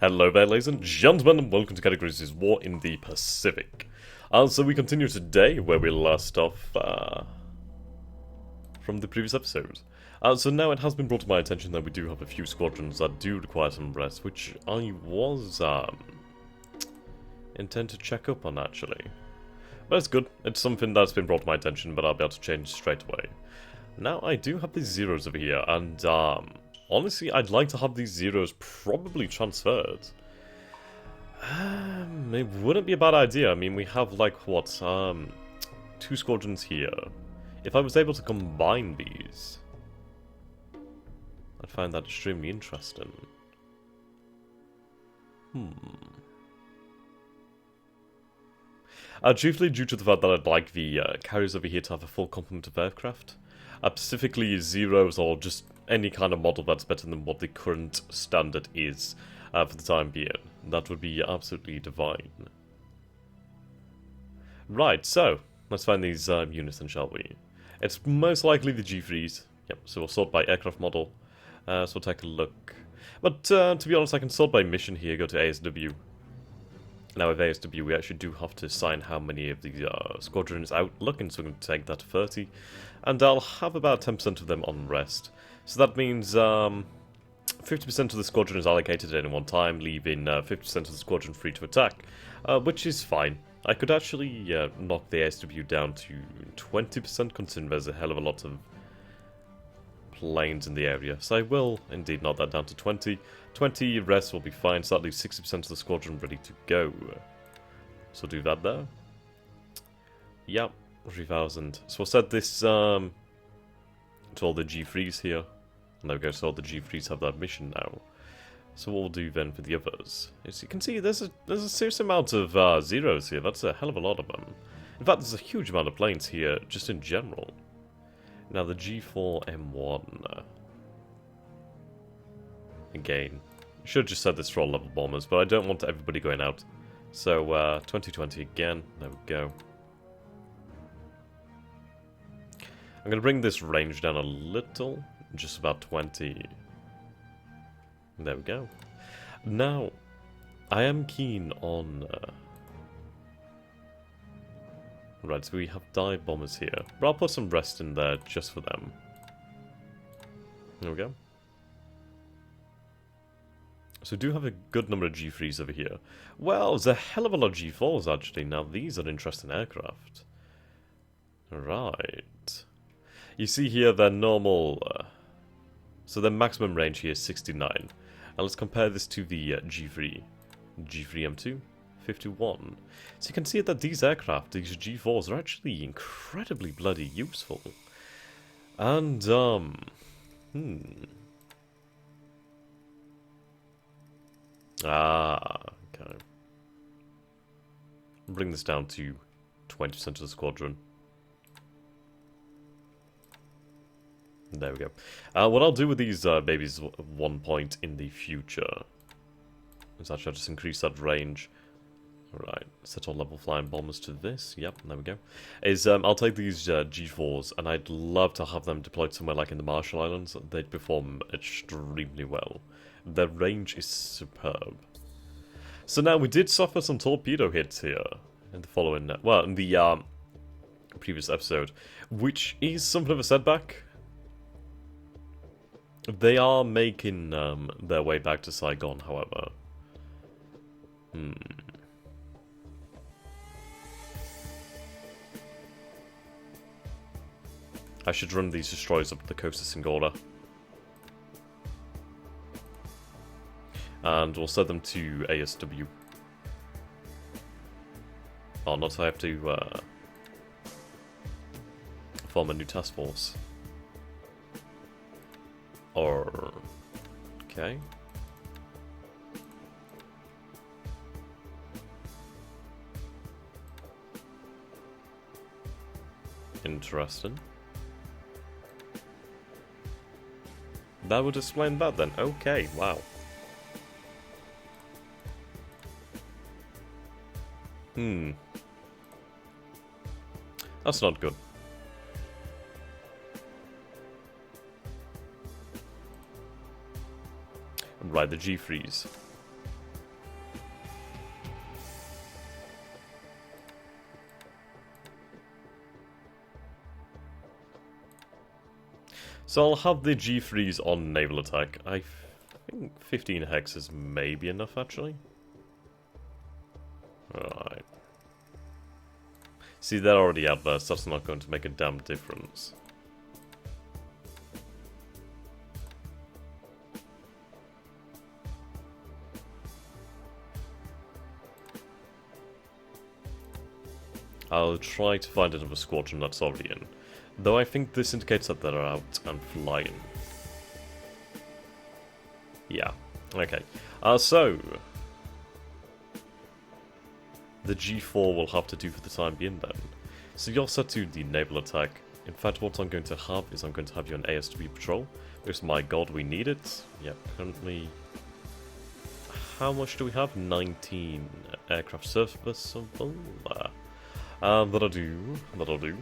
Hello there, ladies and gentlemen, and welcome to Grigsby's War in the Pacific. So we continue today where we last off from the previous episode. So now it has been brought to my attention that we do have a few squadrons that do require some rest, which I was intent to check up on actually. But it's good. It's something that's been brought to my attention, but I'll be able to change straight away. Now I do have these zeros over here, and honestly, I'd like to have these zeros probably transferred. It wouldn't be a bad idea. I mean, we have like what, two squadrons here. If I was able to combine these, I'd find that extremely interesting. Chiefly due to the fact that I'd like the carriers over here to have a full complement of aircraft. Specifically zeros or just any kind of model that's better than what the current standard is for the time being. That would be absolutely divine. Right, so let's find these units then, shall we? It's most likely the G3s. Yep, so we'll sort by aircraft model. So we'll take a look. But to be honest, I can sort by mission here, go to ASW. Now with ASW we actually do have to assign how many of the squadrons out looking, so we're going to take that to 30. And I'll have about 10% of them on rest. So that means 50% of the squadron is allocated at any one time, leaving 50% of the squadron free to attack, which is fine. I could actually knock the ASW down to 20%, considering there's a hell of a lot of planes in the area. So I will indeed knock that down to 20. 20 rest will be fine, so that leaves 60% of the squadron ready to go. So do that there. Yep, 3,000. So we'll set this to all the G3s here. And there we go, so all the G3s have that mission now. So what we'll do then for the others is, you can see there's a serious amount of zeros here. That's a hell of a lot of them. In fact, there's a huge amount of planes here, just in general. Now the G4M1. Again, should have just said this for all level bombers, but I don't want everybody going out. So 2020 again, there we go. I'm going to bring this range down a little, just about 20. There we go. Now, I am keen on... Right, so we have dive bombers here, but I'll put some rest in there just for them. There we go. So we do have a good number of G3s over here. Well, there's a hell of a lot of G4s actually. Now these are interesting aircraft. Right. You see here their normal... so their maximum range here is 69. And let's compare this to the G3. G3M2, 51. So you can see that these aircraft, these G4s, are actually incredibly bloody useful. And, okay. Bring this down to 20% of the squadron. There we go. What I'll do with these babies at one point in the future is actually I'll just increase that range. Right, set all level flying bombers to this. Yep, there we go. I'll take these G4s, and I'd love to have them deployed somewhere like in the Marshall Islands. They'd perform extremely well. Their range is superb. So now we did suffer some torpedo hits here in the following, well, in the previous episode, which is something of a setback. They are making their way back to Saigon, however. I should run these destroyers up the coast of Singora. And we'll set them to ASW. Oh, not so I have to form a new task force. Or... okay. Interesting. That would explain that then. Okay, wow. That's not good. Right, the G-Freeze. So I'll have the G3s on naval attack. I think 15 hexes may be enough, actually. Alright. See, they're already out there, so that's not going to make a damn difference. I'll try to find another squadron that's already in. Though I think this indicates that they're out and flying. Yeah. Okay. So... the G4 will have to do for the time being then. So you're set to the naval attack. In fact, what I'm going to have is I'm going to have you on ASW patrol. Because my god, we need it. Yeah, currently... how much do we have? 19 aircraft serviceable. That'll do. That'll do.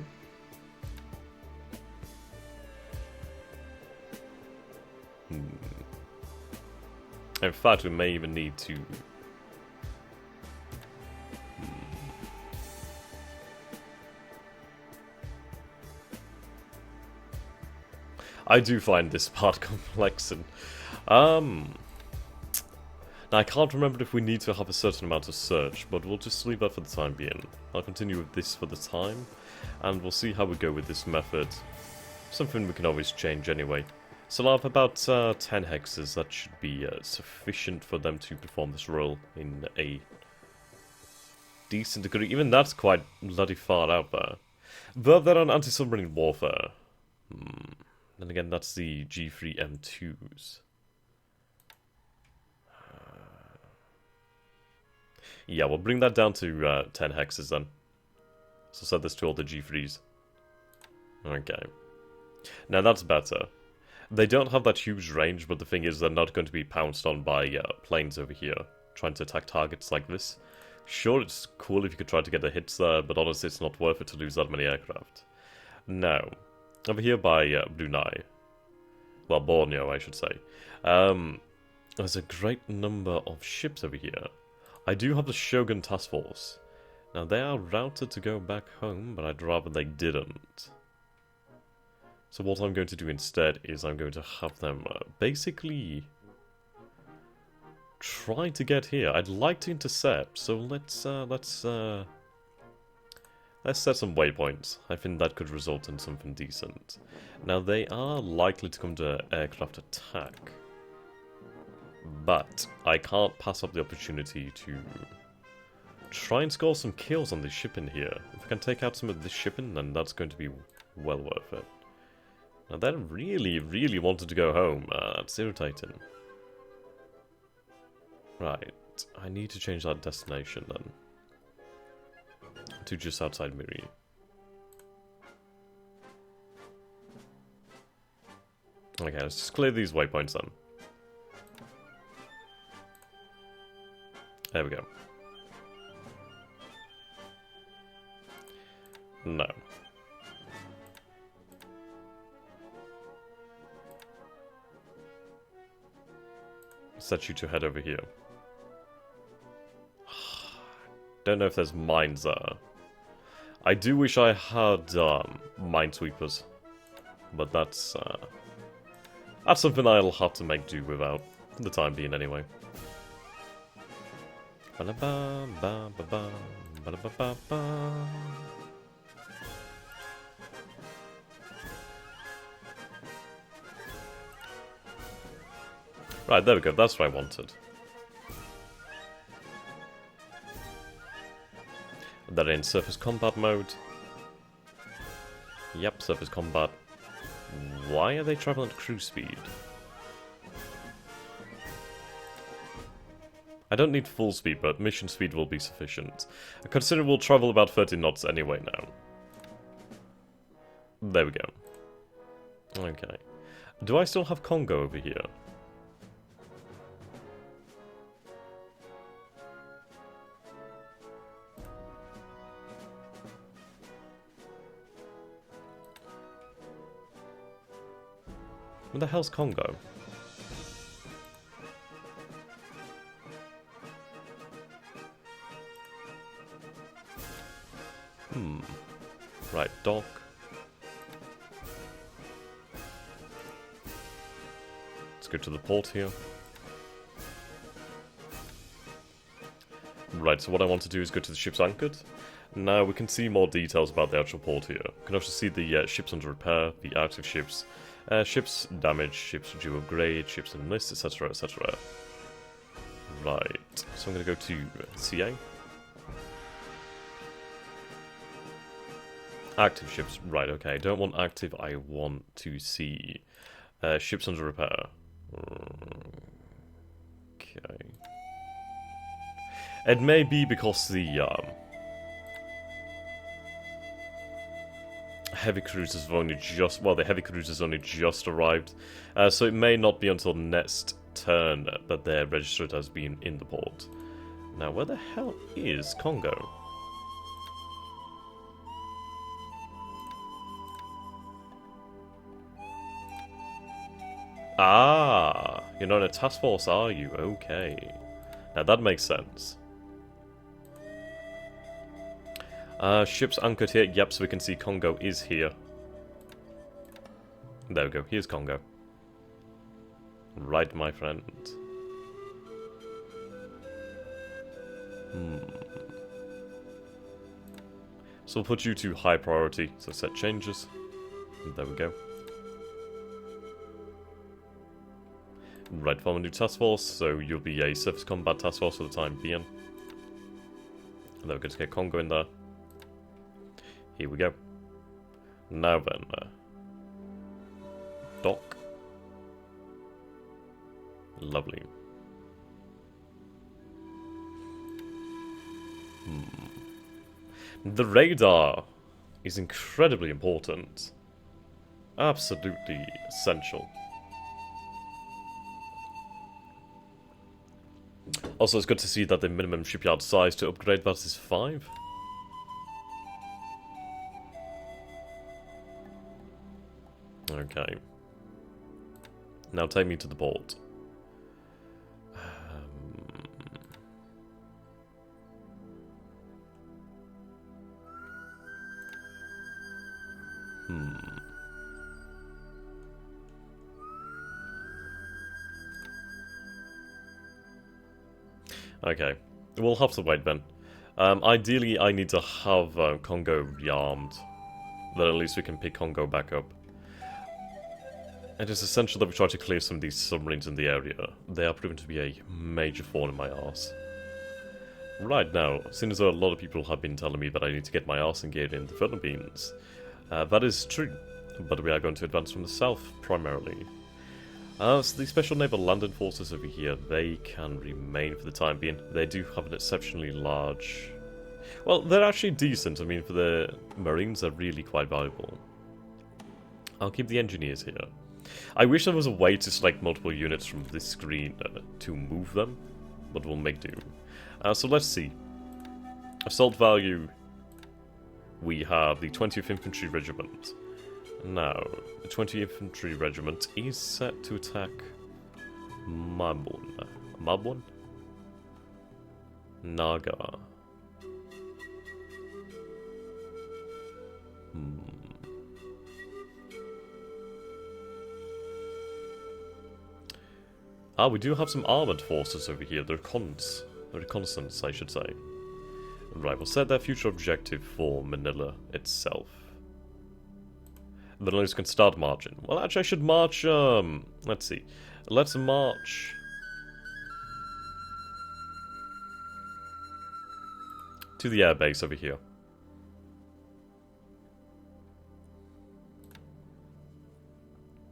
In fact, we may even need to... I do find this part complex, and... now, I can't remember if we need to have a certain amount of search, but we'll just leave that for the time being. I'll continue with this for the time, and we'll see how we go with this method. Something we can always change anyway. So I'll have about 10 hexes. That should be sufficient for them to perform this role in a decent degree. Even that's quite bloody far out there. But they're on anti-submarine warfare. Then again, that's the G3M2s. Yeah, we'll bring that down to 10 hexes then. So set this to all the G3s. Okay. Now that's better. They don't have that huge range, but the thing is they're not going to be pounced on by planes over here, trying to attack targets like this. Sure, it's cool if you could try to get the hits there, but honestly it's not worth it to lose that many aircraft. Now, over here by Brunei, well, Borneo I should say, there's a great number of ships over here. I do have the Shogun Task Force. Now they are routed to go back home, but I'd rather they didn't. So what I'm going to do instead is I'm going to have them basically try to get here. I'd like to intercept, so let's set some waypoints. I think that could result in something decent. Now they are likely to come to aircraft attack, but I can't pass up the opportunity to try and score some kills on this shipping here. If I can take out some of this shipping, then that's going to be well worth it. Now they really, really wanted to go home. That's irritating. Right, I need to change that destination then. To just outside Miri. Okay, let's just clear these waypoints then. There we go. No. Set you to head over here. Don't know if there's mines there. I do wish I had minesweepers, but that's something I'll have to make do without for the time being anyway. Right, there we go, that's what I wanted. They're in surface combat mode. Yep, surface combat. Why are they traveling at cruise speed? I don't need full speed, but mission speed will be sufficient. I consider we'll travel about 30 knots anyway now. There we go. Okay. Do I still have Congo over here? Where the hell's Congo? Right, dock. Let's go to the port here. Right, so what I want to do is go to the ships anchored. Now we can see more details about the actual port here. We can also see the ships under repair, the active ships, ships damaged, ships due upgrade, ships enlist, etc, etc. Right, so I'm going to go to CA. Active ships, right, okay, I don't want active, I want to see ships under repair. Okay. It may be because the heavy cruisers have only just, well, the heavy cruisers only just arrived, so it may not be until next turn that they're registered as being in the port. Now, where the hell is Congo? Ah, you're not in a task force, are you? Okay. Now that makes sense. Ships anchored here. Yep, so we can see Congo is here. There we go. Here's Congo. Right, my friend. So we'll put you to high priority. So set changes. And there we go. Right, form a new task force, so you'll be a surface combat task force for the time being. And then we're going to get Congo in there. Here we go. Now then, dock. Lovely. The radar is incredibly important. Absolutely essential. Also, it's good to see that the minimum shipyard size to upgrade that is 5. Okay. Now take me to the port. Okay, we'll have to wait then. Ideally, I need to have Congo rearmed. Then at least we can pick Congo back up. It is essential that we try to clear some of these submarines in the area. They are proven to be a major thorn in my arse. Right now, since a lot of people have been telling me that I need to get my arse engaged in the Philippines, that is true, but we are going to advance from the south, primarily. So the Special Naval Landing Forces over here, they can remain for the time being. They do have an exceptionally large... Well, they're actually decent. I mean, for the Marines, they're really quite valuable. I'll keep the engineers here. I wish there was a way to select multiple units from this screen to move them, but we'll make do. So let's see. Assault value, we have the 20th Infantry Regiment. Now, the 20th Infantry Regiment is set to attack Mabon. Mabon? Naga. Ah, we do have some armoured forces over here. The reconnaissance, I should say. Right, we'll set their future objective for Manila itself. The Manila can start marching. Well, actually, I should march, let's see. Let's march... to the airbase over here.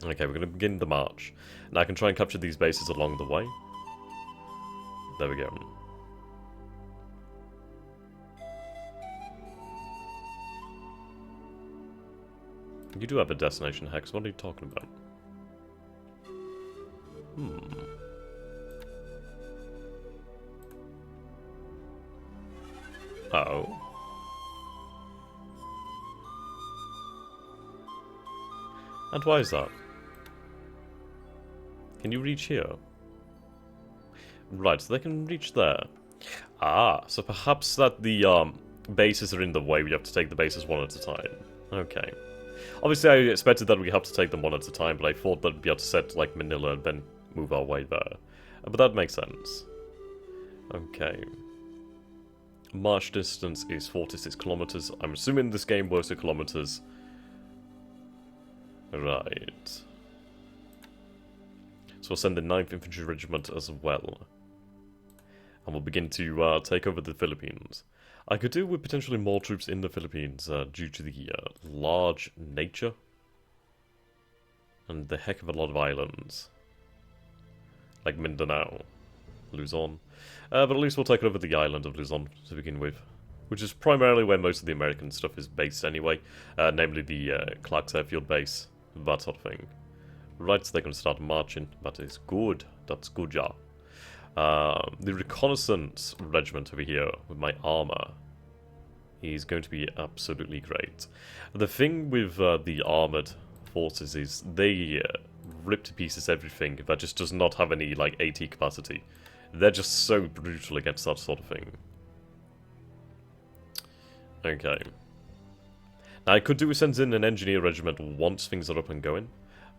Okay, we're going to begin the march. Now I can try and capture these bases along the way. There we go. You do have a destination, Hex. What are you talking about? Oh. And why is that? Can you reach here? Right, so they can reach there. Ah, so perhaps that the bases are in the way. We have to take the bases one at a time. Okay. Obviously, I expected that we have to take them one at a time, but I thought that we'd be able to set, like, Manila and then move our way there. But that makes sense. Okay. March distance is 46 kilometers. I'm assuming this game works in kilometers. Right. So we'll send the 9th Infantry Regiment as well. And we'll begin to take over the Philippines. I could do with potentially more troops in the Philippines due to the large nature. And the heck of a lot of islands. Like Mindanao. Luzon. But at least we'll take over the island of Luzon to begin with. Which is primarily where most of the American stuff is based anyway. Namely the Clark's Airfield Base. That sort of thing. Right, so they're going to start marching. That is good. That's good, yeah. The reconnaissance regiment over here with my armor is going to be absolutely great. The thing with the armored forces is they rip to pieces everything that just does not have any like AT capacity. They're just so brutal against that sort of thing. Okay. Now I could do send in an engineer regiment once things are up and going.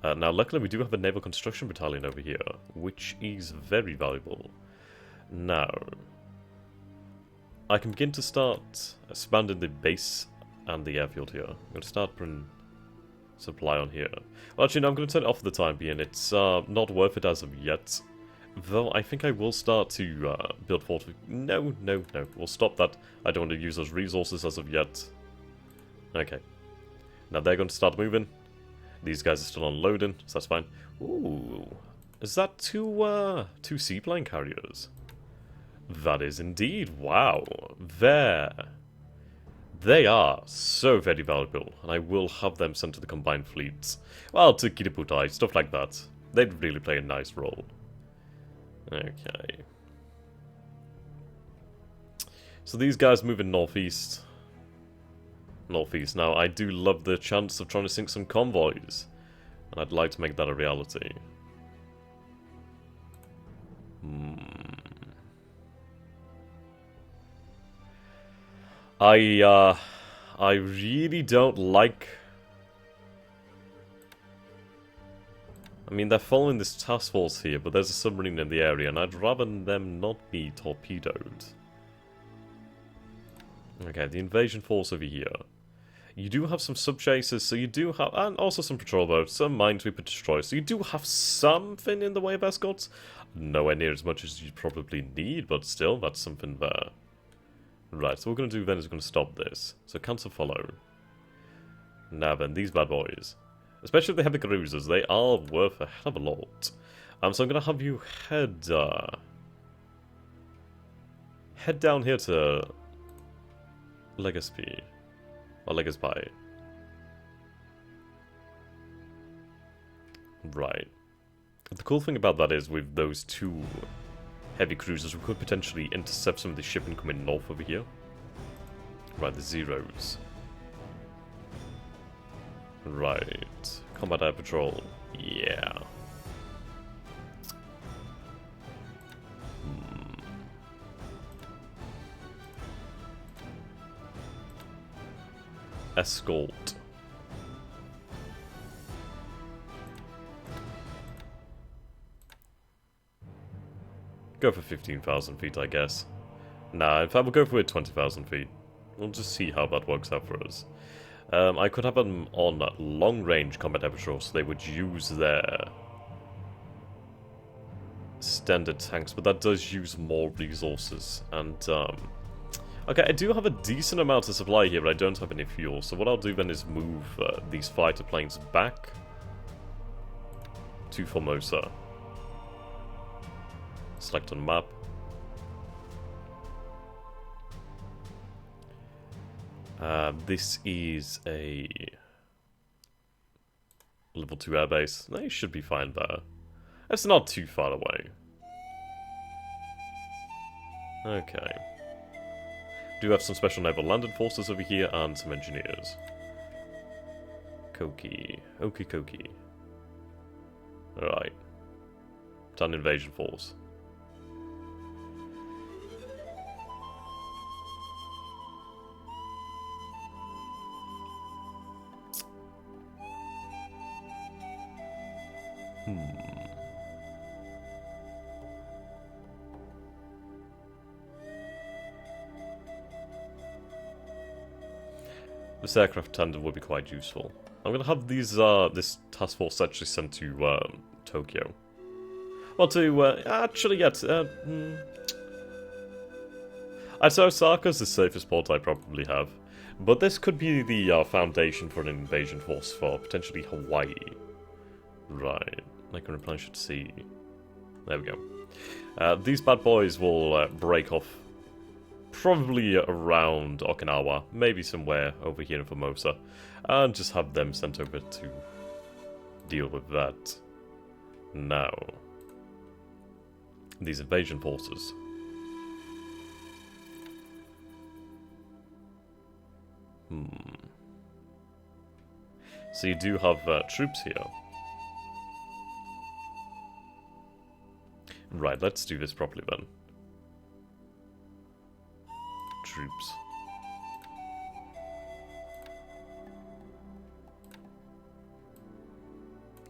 Now luckily we do have a naval construction battalion over here, which is very valuable. Now I can begin to start expanding the base and the airfield here. I'm going to start putting supply on here. Well, actually, no, I'm going to turn it off for the time being. It's not worth it as of yet. Though I think I will start to build fort. No. We'll stop that. I don't want to use those resources as of yet. Okay. Now they're going to start moving. These guys are still unloading, so that's fine. Ooh. Is that two seaplane carriers? That is indeed. Wow. They are so very valuable, and I will have them sent to the combined fleets. Well, to Kiriputai, stuff like that. They'd really play a nice role. Okay. So these guys moving northeast. Northeast. Now, I do love the chance of trying to sink some convoys, and I'd like to make that a reality. I really don't like... I mean, they're following this task force here, but there's a submarine in the area, and I'd rather them not be torpedoed. Okay, the invasion force over here. You do have some sub-chasers, so you do have... And also some patrol boats, some minesweeper destroyers, so you do have something in the way of escorts. Nowhere near as much as you probably need, but still, that's something there. Right, so what we're going to do then is we're going to stop this. So cancel follow. Now then, these bad boys. Especially the heavy cruisers, they are worth a hell of a lot. So I'm going to have you head down here to Legazpi. Or Legazpi. Right. The cool thing about that is with those two heavy cruisers, we could potentially intercept some of the shipping coming north over here. Right, the Zeros. Right. Combat Air Patrol. Yeah. Escort. Go for 15,000 feet, I guess. Nah, in fact, we'll go for 20,000 feet. We'll just see how that works out for us. I could have them on long-range combat air patrol, so they would use their standard tanks, but that does use more resources. And, okay, I do have a decent amount of supply here, but I don't have any fuel, so what I'll do then is move these fighter planes back to Formosa. Select on map. This is a level 2 airbase. They should be fine there. It's not too far away. Okay. Do have some special naval landed forces over here and some engineers. Koki. Okie dokie. Alright. Done invasion force. This aircraft tender would be quite useful. I'm gonna have these this task force actually sent to Tokyo. Well, to actually, yes. I'd say Osaka's the safest port I probably have, but this could be the foundation for an invasion force for potentially Hawaii. Right, I can replenish at sea. There we go. These bad boys will break off probably around Okinawa, maybe somewhere over here in Formosa, and just have them sent over to deal with that. Now, these invasion forces. So you do have troops here. Right, let's do this properly then. Troops.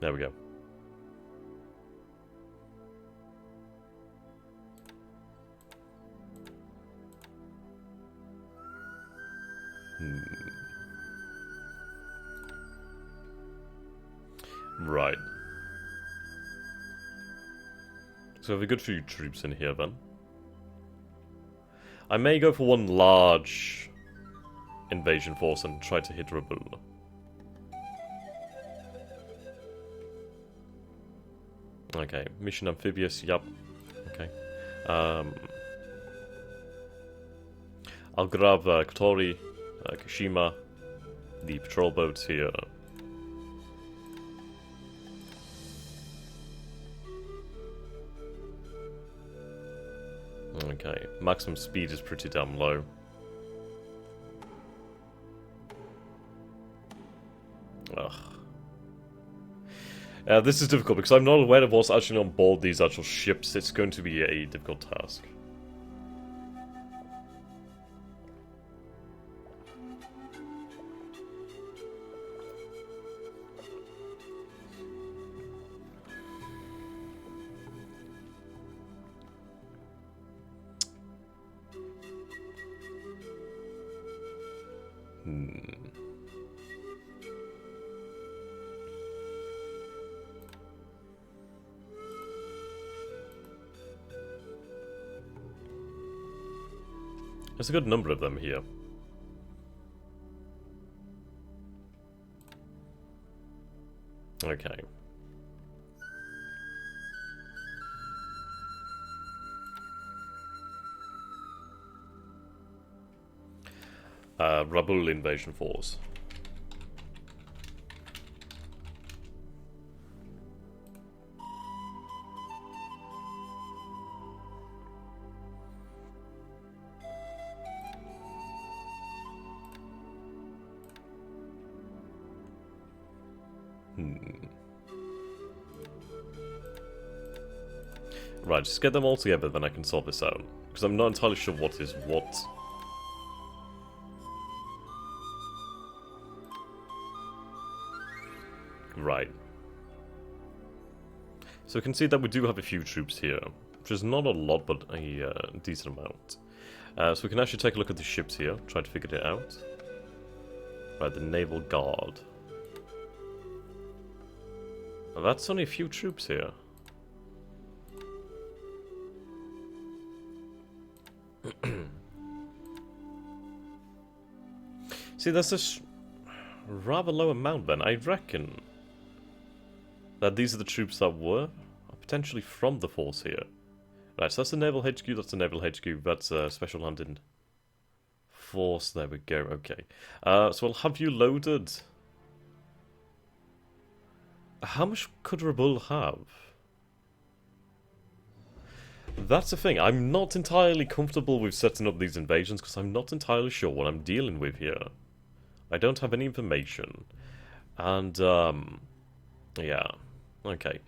There we go. Right. So we have a good few troops in here then. I may go for one large invasion force and try to hit Rabaul. Okay, mission amphibious, yep. Okay. I'll grab Kotori, Kashima, the patrol boats here. Okay, maximum speed is pretty damn low. Ugh. This is difficult because I'm not aware of what's actually on board these actual ships. It's going to be a difficult task. There's a good number of them here. Okay. Rabaul invasion force. Right, just get them all together, then I can sort this out. Because I'm not entirely sure what is what. Right. So we can see that we do have a few troops here. Which is not a lot, but a decent amount. So we can actually take a look at the ships here, try to figure it out. Right, the Naval Guard. Well, that's only a few troops here. See, there's this rather low amount then. I reckon that these are the troops that were potentially from the force here. Right, so that's the Naval HQ, that's the Naval HQ, that's a Special Landing Force, there we go, okay. So I'll have you loaded. How much could Rabaul have? That's the thing, I'm not entirely comfortable with setting up these invasions because I'm not entirely sure what I'm dealing with here. I don't have any information. And, yeah. Okay.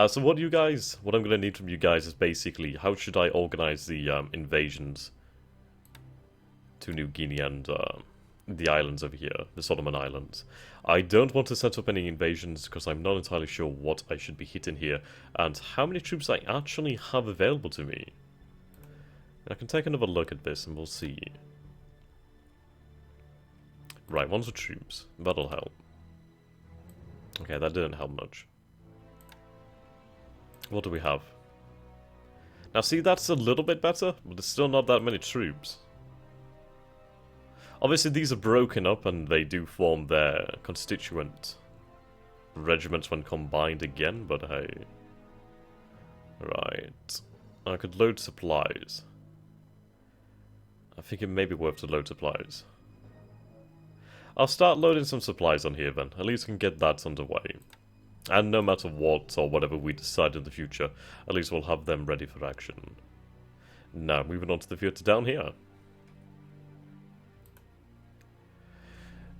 So what I'm going to need from you guys is basically, how should I organize the invasions to New Guinea and the islands over here, the Solomon Islands. I don't want to set up any invasions because I'm not entirely sure what I should be hitting here and how many troops I actually have available to me. I can take another look at this and we'll see. Right, one's with troops. That'll help. Okay, that didn't help much. What do we have? Now see, that's a little bit better, but there's still not that many troops. Obviously these are broken up and they do form their constituent regiments when combined again, but hey. Right. I could load supplies. I think it may be worth to load supplies. I'll start loading some supplies on here then. At least we can get that underway. And no matter what or whatever we decide in the future, at least we'll have them ready for action. Now, moving on to the theatre down here.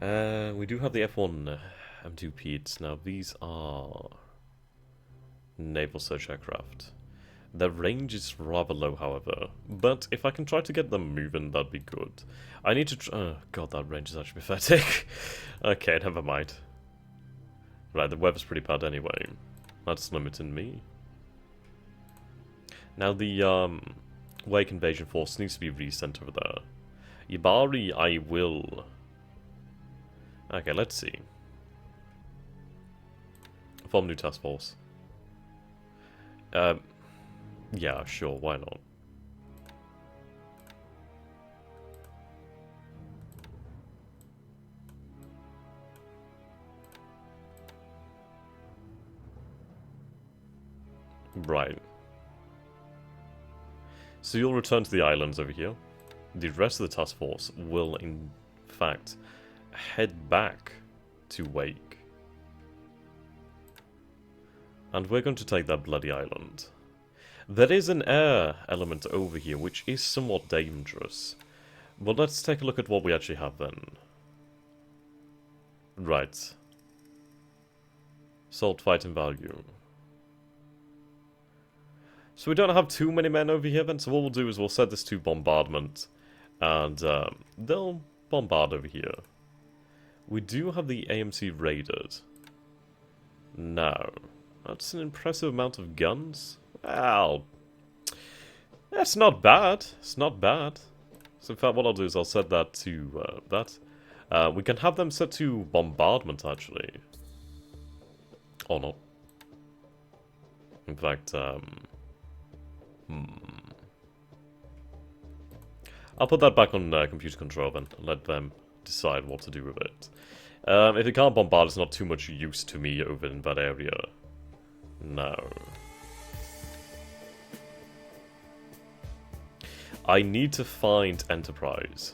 We do have the F1 M2Ps. Now, these are naval search aircraft. Their range is rather low, however. But if I can try to get them moving, that'd be good. I need to oh, God, that range is actually pathetic. Okay, never mind. Right, the weather's pretty bad anyway. That's limiting me. Now the Wake Invasion Force needs to be resent over there. Yabari, I will... Okay, let's see. Form new task force. Yeah, sure, why not? Right. So you'll return to the islands over here. The rest of the task force will, in fact, head back to Wake. And we're going to take that bloody island. There is an air element over here, which is somewhat dangerous. But let's take a look at what we actually have then. Right. Assault fighting value. So we don't have too many men over here then, so what we'll do is we'll set this to bombardment. And they'll bombard over here. We do have the AMC Raiders. Now, that's an impressive amount of guns. Well, that's not bad. It's not bad. So in fact, what I'll do is I'll set that to that. We can have them set to bombardment, actually. Or not. In fact, I'll put that back on computer control then, and let them decide what to do with it. If it can't bombard, it's not too much use to me over in that area. No. I need to find Enterprise.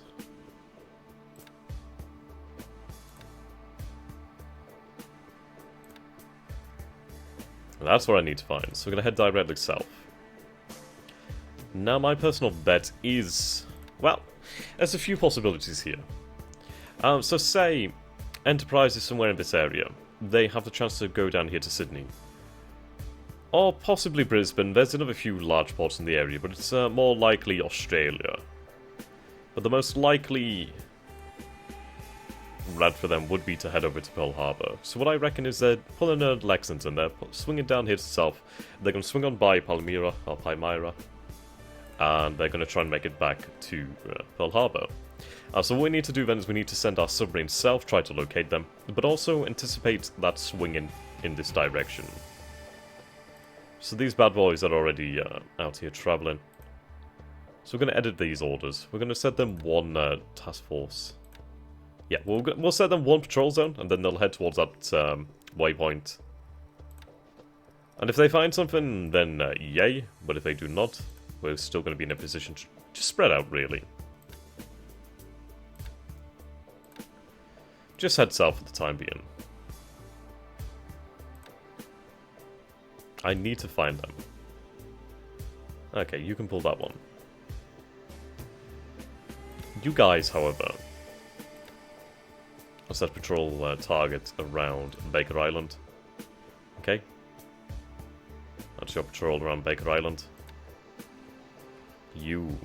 That's what I need to find, so we're going to head directly south. Now my personal bet is... well, there's a few possibilities here. So say Enterprise is somewhere in this area. They have the chance to go down here to Sydney. Or possibly Brisbane. There's another few large ports in the area, but it's more likely Australia. But the most likely route for them would be to head over to Pearl Harbor. So what I reckon is they're pulling a Lexington. They're swinging down here to the south. They're going to swing on by Palmyra, or Palmyra. And they're going to try and make it back to Pearl Harbor. So what we need to do then is we need to send our submarine south, try to locate them, but also anticipate that swinging in this direction. So these bad boys are already out here traveling. So we're going to edit these orders. We're going to set them one task force. Yeah, we'll set them one patrol zone, and then they'll head towards that waypoint. And if they find something, then yay. But if they do not, we're still going to be in a position to spread out, really. Just head south for the time being. I need to find them. Okay, you can pull that one. You guys, however, will set patrol targets around Baker Island. Okay? That's your patrol around Baker Island. You